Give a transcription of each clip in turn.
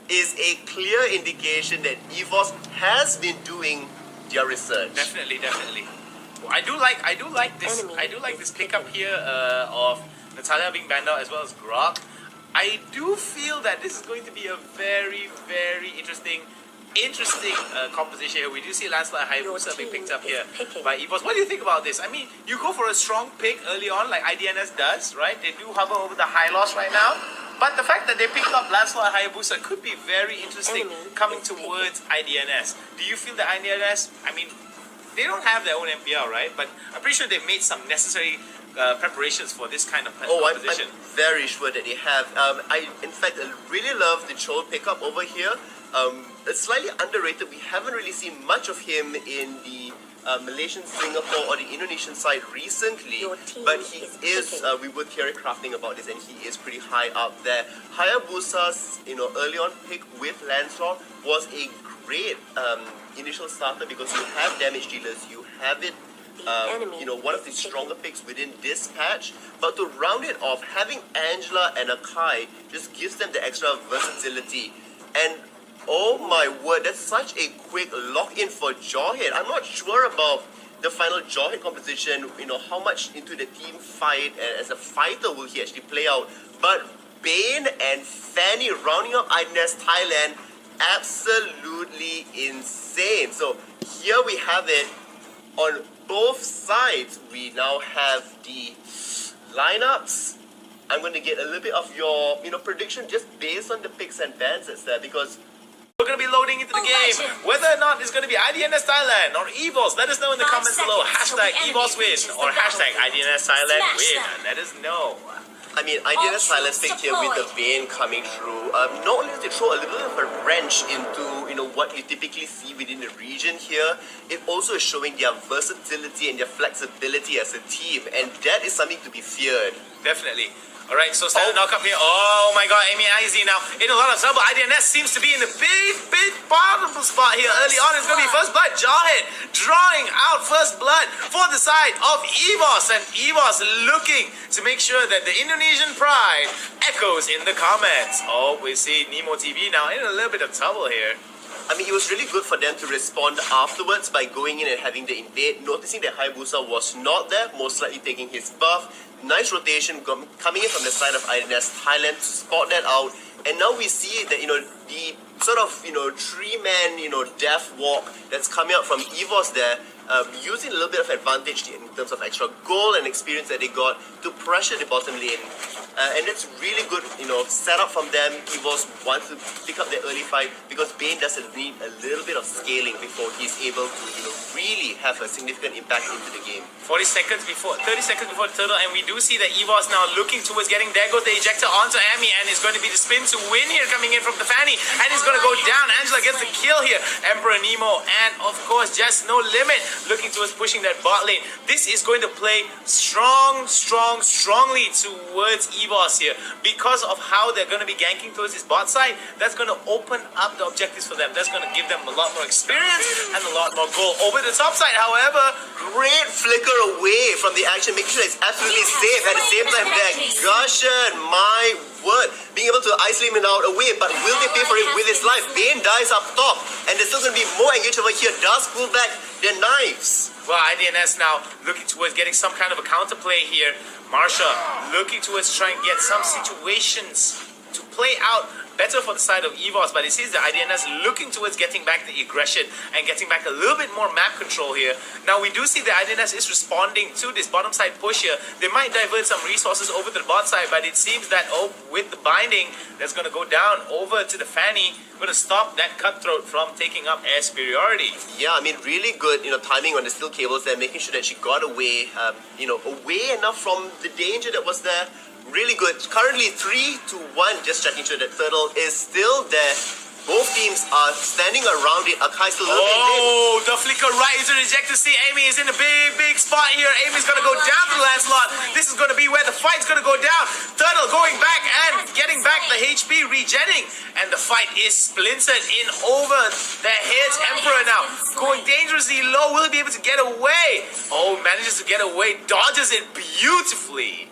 is a clear indication that Evos has been doing their research. Definitely. Well, I do like this. Enemy I do like this is pickup picking. here of Natalia being banned out as well as Grok. I do feel that this is going to be a very interesting composition here. We do see Lancelot Hayabusa being picked up here by Evos. What do you think about this? I mean, you go for a strong pick early on like IDNS does, right? They do hover over the high loss right now. But the fact that they picked up Lancelot Hayabusa could be very interesting coming towards IDNS. Do you feel that IDNS, I mean, they don't have their own MPL, right? But I'm pretty sure they've made some necessary preparations for this kind of composition. I'm very sure that they have. In fact, I really love the Chol pickup over here. It's slightly underrated. We haven't really seen much of him in the Malaysian, Singapore, or the Indonesian side recently, but he is. We were theory crafting about this, and he is pretty high up there. Hayabusa's, early on pick with Lancelot was a great initial starter because you have damage dealers, you have it. One of the stronger picks within this patch, but to round it off, having Angela and Akai just gives them the extra versatility. And oh my word, that's such a quick lock-in for Jawhead. I'm not sure about the final Jawhead composition, how much into the team fight and as a fighter will he actually play out. But Bane and Fanny rounding up Idns Thailand, absolutely insane. So here we have it on both sides. We now have the lineups. I'm going to get a little bit of your prediction just based on the picks and bans that's there, because we're going to be loading into the game. Whether or not it's going to be IDNS Thailand or Evos, let us know in the comments below. Hashtag Evos win or hashtag IDNS Thailand win. Let us know. I mean, IDNS Thailand's pick here with the Bane coming through. Not only does it throw a little bit of a wrench into what you typically see within the region here, it also is showing their versatility and their flexibility as a team, and that is something to be feared. Definitely. Alright, so standard knock-up here. Oh my god, Amy IZ now in a lot of trouble. IDNS seems to be in the big bottom spot here early on. It's going to be first blood. Jawhead drawing out first blood for the side of Evos. And Evos looking to make sure that the Indonesian pride echoes in the comments. Oh, we see Nemo TV now in a little bit of trouble here. I mean, it was really good for them to respond afterwards by going in and having the invade, noticing that Hayabusa was not there, most likely taking his buff. Nice rotation coming in from the side of Idns Thailand to spot that out. And now we see that, the sort of, three-man, death walk that's coming out from Evos there, using a little bit of advantage in terms of extra goal and experience that they got to pressure the bottom lane. And that's really good, setup from them. Evos wants to pick up the early fight because Bane doesn't need a little bit of scaling before he's able to, really have a significant impact into the game. 30 seconds before the turtle, and we do see that Evos now looking towards getting, there goes the ejector onto Amy, and it's going to be the spin to win here coming in from the Fanny, and it's going to go down. Angela gets the kill here. Emperor Nemo, and of course, just no limit, looking towards pushing that bot lane. This is going to play strongly towards Evos here because of how they're going to be ganking towards this bot side. That's going to open up the objectives for them. That's going to give them a lot more experience and a lot more goal. Over the top side, however, great flicker away from the action, making sure it's absolutely safe. At the same time, that Gushen, my word, being able to isolate him out away, but will they pay for it with his life? Bane dies up top, and there's still going to be more engaged over here. Does pull back their knives. Well, IDNS now looking towards getting some kind of a counterplay here. Marsha looking towards trying to get some situations to play out better for the side of Evos, but it seems the IDNS looking towards getting back the aggression and getting back a little bit more map control here. Now we do see the IDNS is responding to this bottom side push here. They might divert some resources over to the bot side, but it seems that with the binding that's going to go down over to the Fanny, going to stop that cutthroat from taking up air superiority. Yeah, I mean, really good, timing on the steel cables there, making sure that she got away, away enough from the danger that was there. Really good. Currently 3-1, just checking sure that Turtle is still there. Both teams are standing around it. Akai still looking. Oh, the flicker right into the ejector. See, Amy is in a big spot here. Amy's going to go down to Lancelot. This is going to be where the fight's going to go down. Turtle going back and getting back the HP, regenning. And the fight is splintered in over the heads. Emperor now going dangerously low. Will he be able to get away? Oh, manages to get away. Dodges it beautifully.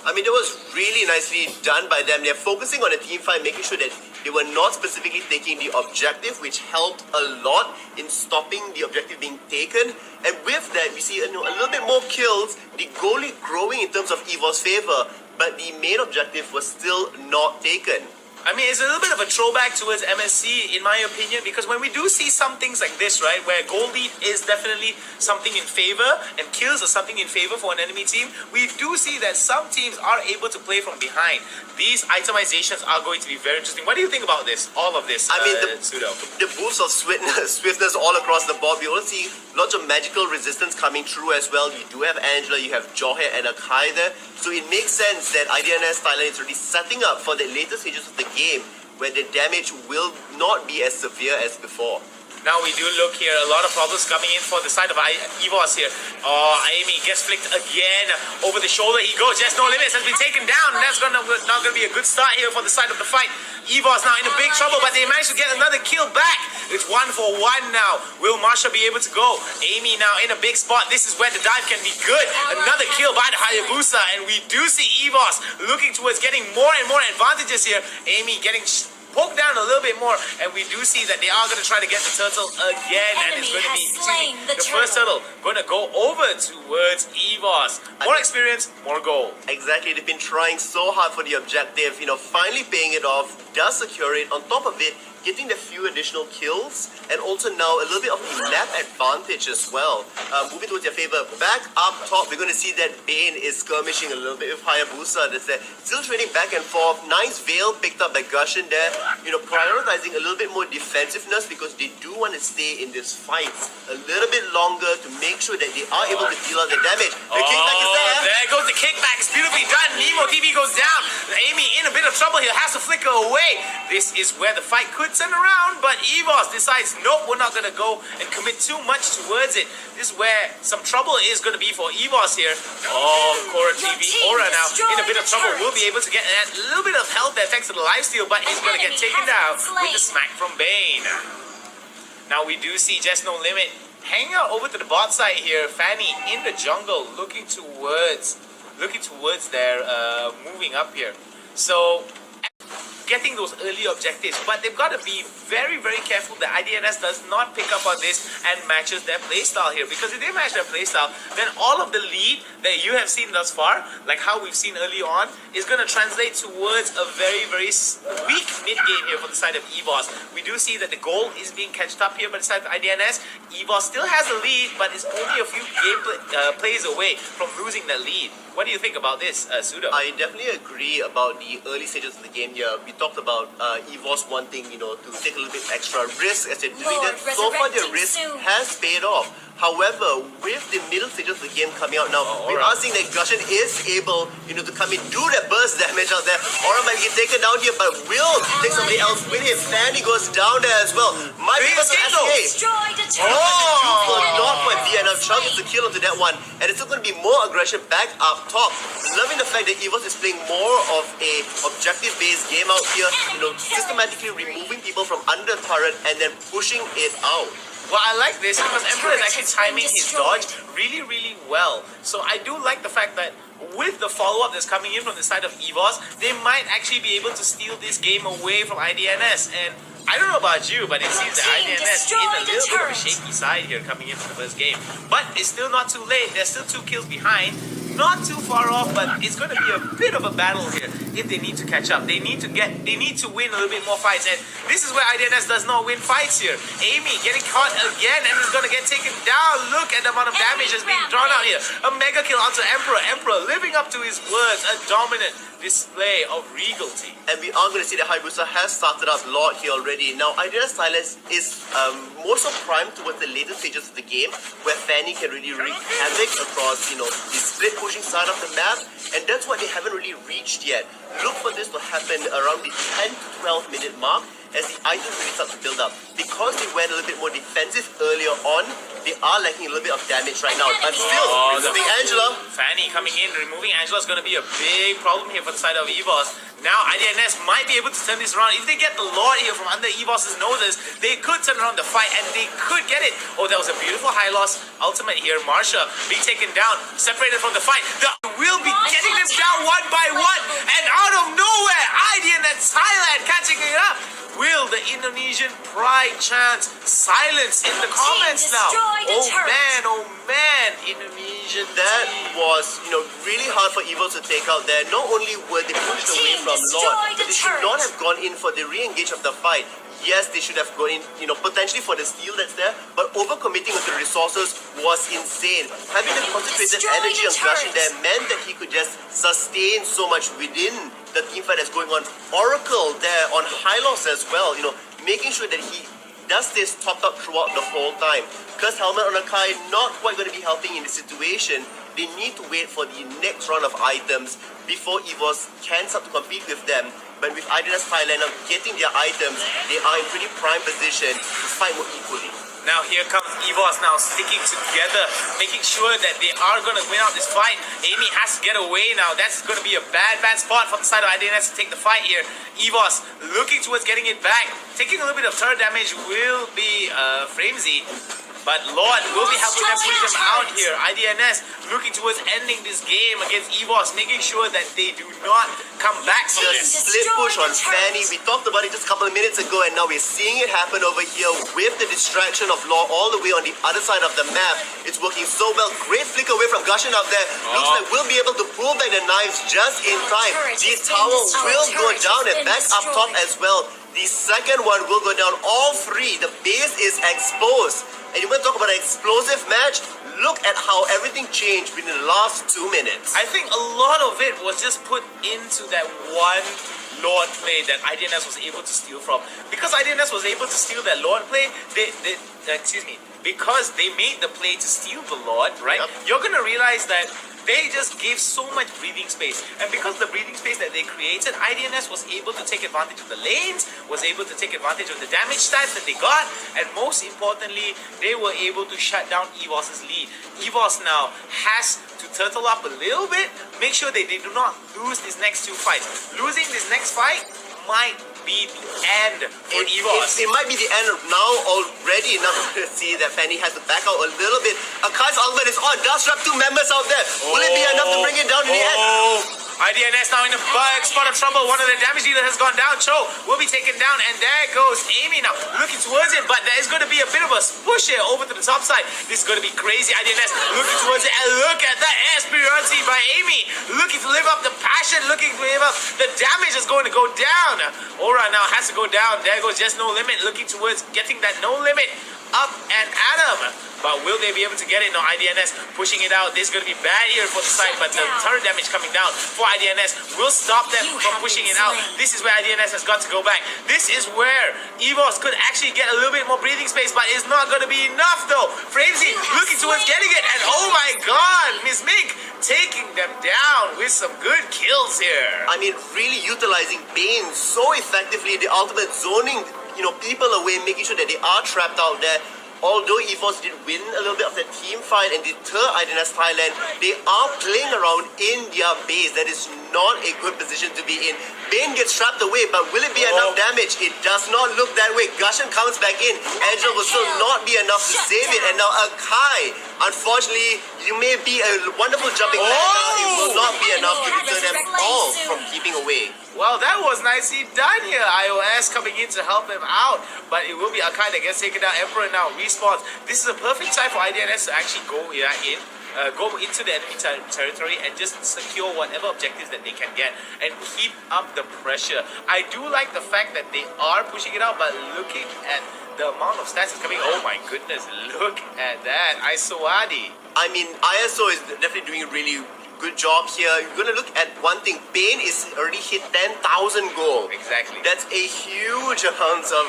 I mean, that was really nicely done by them. They're focusing on a team fight, making sure that they were not specifically taking the objective, which helped a lot in stopping the objective being taken. And with that, we see a little bit more kills, the goalie growing in terms of Evos' favor, but the main objective was still not taken. I mean, it's a little bit of a throwback towards MSC, in my opinion, because when we do see some things like this, right, where goal lead is definitely something in favor and kills are something in favor for an enemy team, we do see that some teams are able to play from behind. These itemizations are going to be very interesting. What do you think about this? All of this, I mean, Pseudo? The boosts of swiftness all across the board. We also see lots of magical resistance coming through as well. You do have Angela, you have Johe and Akai there. So it makes sense that Idns Thailand is already setting up for the later stages of the game where the damage will not be as severe as before. Now we do look here, a lot of problems coming in for the side of Evos here. Oh, Amy gets flicked again over the shoulder. He goes, just no limits, has been taken down. And that's not going to be a good start here for the side of the fight. Evos now in a big trouble, but they managed to get another kill back. It's 1-1 now. Will Marsha be able to go? Amy now in a big spot. This is where the dive can be good. Another kill by the Hayabusa, and we do see Evos looking towards getting more and more advantages here. Amy getting poked down a little bit more, and we do see that they are going to try to get the turtle again, and it's going to be the first turtle going to go over towards Evos. More experience, more goal. Exactly, they've been trying so hard for the objective, finally paying it off, does secure it. On top of it, getting the few additional kills, and also now a little bit of the map advantage as well. Moving towards your favor, back up top, we're going to see that Bane is skirmishing a little bit with Hayabusa. That's there. Still trading back and forth. Nice veil picked up by Gushin there. Prioritizing a little bit more defensiveness because they do want to stay in this fight a little bit longer to make sure that they are able to deal out the damage. The kickback is there. There goes the kickback. It's beautifully done. Nemo TV goes down. Amy in a bit of trouble here, has to flicker away. This is where the fight could turn around, but Evos decides, nope, we're not going to go and commit too much towards it. This is where some trouble is going to be for Evos here. Oh, Cora TV, Aura now in a bit of trouble. Will be able to get a little bit of health there thanks to the lifesteal, but he's going to get taken down with the smack from Bane. Now we do see Just No Limit hanging out over to the bot side here. Fanny in the jungle looking towards their moving up here. So getting those early objectives, but they've got to be very, very careful that Idns does not pick up on this and matches their playstyle here, because if they match their playstyle, then all of the lead that you have seen thus far, like how we've seen early on, is going to translate towards a very, very weak mid game here for the side of Evos. We do see that the goal is being catched up here by the side of Idns. Evos still has a lead, but is only a few plays away from losing that lead. What do you think about this, Pseudo? I definitely agree about the early stages of the game here. We talked about Evos wanting, to take a little bit extra risk as they're doing that. So far, their risk has paid off. However, with the middle stages of the game coming out now, we are seeing that Gushin is able, to come in, do that burst damage out there. Aura might get taken down here, but will take somebody else with him. Fanny goes down there as well. Might be able to escape. Not for DNF. Chunk is the kill onto that one. And it's still going to be more aggression back up top. Loving the fact that Evos is playing more of a objective-based game out here, systematically removing people from under turret and then pushing it out. Well, I like this because Emperor is actually timing his dodge really, really well. So I do like the fact that with the follow-up that's coming in from the side of Evos, they might actually be able to steal this game away from Idns. And I don't know about you, but it seems that Idns is in a little bit of a shaky side here coming in from the first game. But it's still not too late. There's still 2 kills behind. Not too far off, but it's going to be a bit of a battle here if they need to catch up. They need to win a little bit more fights, and this is where Idns does not win fights here. Amy getting caught again and is going to get taken down. Look at the amount of damage that's being drawn out here. A mega kill onto Emperor. Emperor living up to his words. A dominant display of regality. And we are going to see that Hayabusa has started up a lot here already. Now, Idns Thailand is more so primed towards the later stages of the game, where Fanny can really wreak havoc across, the split pushing side of the map, and that's what they haven't really reached yet. Look for this to happen around the 10 to 12 minute mark as the items really start to build up. Because they went a little bit more defensive earlier on, they are lacking a little bit of damage right now. But still, removing Angela. Fanny coming in, removing Angela is going to be a big problem here for the side of Evos. Now Idns might be able to turn this around. If they get the Lord here from under Evos' noses, they could turn around the fight and they could get it. Oh, that was a beautiful high loss ultimate here. Marsha being taken down, separated from the fight. They will be getting them down one by the Indonesian pride chants. Silence in the comments now. Oh man, Indonesian. That was, really hard for Evos to take out there. Not only were they pushed away from Lord, but they should not have gone in for the re-engage of the fight. Yes, they should have gone in, potentially for the steal that's there, but overcommitting with the resources was insane. Having the concentrated energy on Gushing there meant that he could just sustain so much within the team fight that's going on. Oracle there on high loss as well, making sure that he does stay topped up throughout the whole time. Curse Helmet on Akai not quite going to be helping in this situation. They need to wait for the next round of items before Evos can start to compete with them. But with Idns Thailand now getting their items, they are in pretty prime position to fight more equally. Now here comes Evos now sticking together, making sure that they are going to win out this fight. Amy has to get away now. That's going to be a bad spot for the side of Idns to take the fight here. Evos looking towards getting it back. Taking a little bit of turret damage will be Framesy. But Lord will be helping them push them out here. Idns looking towards ending this game against Evos, making sure that they do not come back to The this. split push on Fanny, we talked about it just a couple of minutes ago, and now we're seeing it happen over here with the distraction of Law all the way on the other side of the map. It's working so well. Great flick away from Gushin out there. Looks like we'll be able to pull back the knives just in time. The tower will go down and back up top as well. The second one will go down. All three. The base is exposed. And you want to talk about an explosive match? Look at how everything changed within the last 2 minutes. I think a lot of it was just put into that one Lord play that Idns was able to steal from. Because Idns was able to steal that Lord play, because they made the play to steal the Lord, right? Yep. You're gonna realize that they just gave so much breathing space. And because the breathing space that they created, Idns was able to take advantage of the lanes, was able to take advantage of the damage stats that they got, and most importantly, they were able to shut down Evos' lead. Evos now has to turtle up a little bit, make sure that they do not lose these next two fights. Losing this next fight might be the end for Evos. It might be the end now already. Now we're going to see that Fanny has to back out a little bit. Akai's ultimate is on. Does trap 2 members out there. Will it be enough to bring it down in the end? Idns now in a big spot of trouble. One of the damage dealers has gone down. Cho will be taken down, and there goes Amy now looking towards it, but there is going to be a bit of a push here over to the top side. This is going to be crazy. Idns looking towards it, and look at that experience by Amy, looking to live up the passion, looking to live up the damage is going to go down. Aura now has to go down. There goes Just No Limit, looking towards getting that No Limit up and at him. But will they be able to get it? No, Idns pushing it out. This is going to be bad here for the side, but the turret damage coming down for Idns will stop them from pushing it out. This is where Idns has got to go back. This is where Evos could actually get a little bit more breathing space, but it's not going to be enough though. Framesy looking towards getting it, and oh my god, Miss Mink taking them down with some good kills here. I mean, really utilizing Bane so effectively, the ultimate zoning, people away, making sure that they are trapped out there. Although Evos did win a little bit of the team fight and deter Idns Thailand, they are playing around in their base. That is not a good position to be in. Bane gets trapped away, but will it be enough damage? It does not look that way. Gushin comes back in. Angel will still not be enough to save it. And now Akai, unfortunately, you may be a wonderful jumping back now. It will not be enough to deter them all from keeping away. Well, that was nicely done here. iOS coming in to help him out, but it will be Akai that gets taken down. Emperor now respawns. This is a perfect time for Idns to actually go into the enemy territory and just secure whatever objectives that they can get and keep up the pressure. I do like the fact that they are pushing it out, but looking at the amount of stats that's coming, oh my goodness, look at that. Isoadi. I mean, ISO is definitely doing a really good job here. You're going to look at one thing. Bane is already hit 10,000 gold. Exactly. That's a huge amount of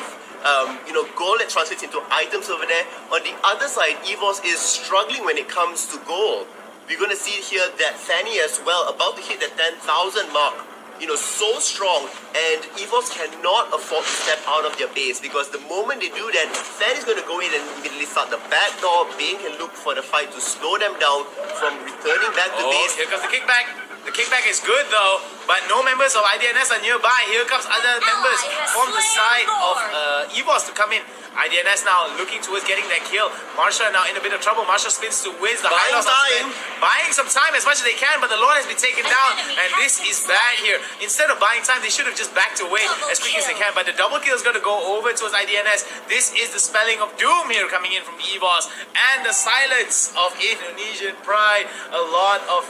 gold that translates into items over there. On the other side, Evos is struggling when it comes to gold. We're going to see here that Fanny as well, about to hit the 10,000 mark. So strong, and Evos cannot afford to step out of their base, because the moment they do that, Fanny's going to go in and immediately start the back door. Bane can look for the fight to slow them down from returning back to base. Here comes the kickback. The kickback is good though, but no members members of IDNS are nearby. Here comes other members from the side of Evos to come in. IDNS now looking towards getting that kill. Marsha now in a bit of trouble. Marsha spins to wins the high loss. Buying some time as much as they can, but the Lord has been taken down, and this is bad here. Instead of buying time, they should have just backed away as quick as they can, but the double kill is going to go over towards IDNS. This is the spelling of doom here coming in from Evos, and the silence of Indonesian pride. A lot of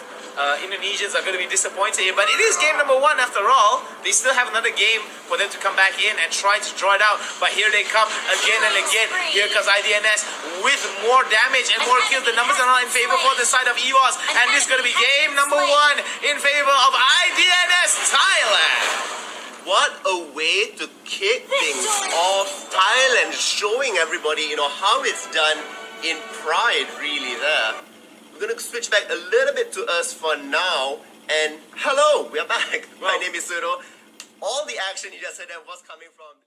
Indonesians are going to be disappointed here, but it is game number 1 after all. They still have another game for them to come back in and try to draw it out, but here they come again and again. Here comes IDNS with more damage and more kills. The numbers are not in favor for the side of Evos, and this is going to be game number 1 in favor of IDNS Thailand. What a way to kick things off. Thailand showing everybody, how it's done in pride, really, there. We're going to switch back a little bit to us for now. And hello, we are back. My name is Suro. All the action you just said there was coming from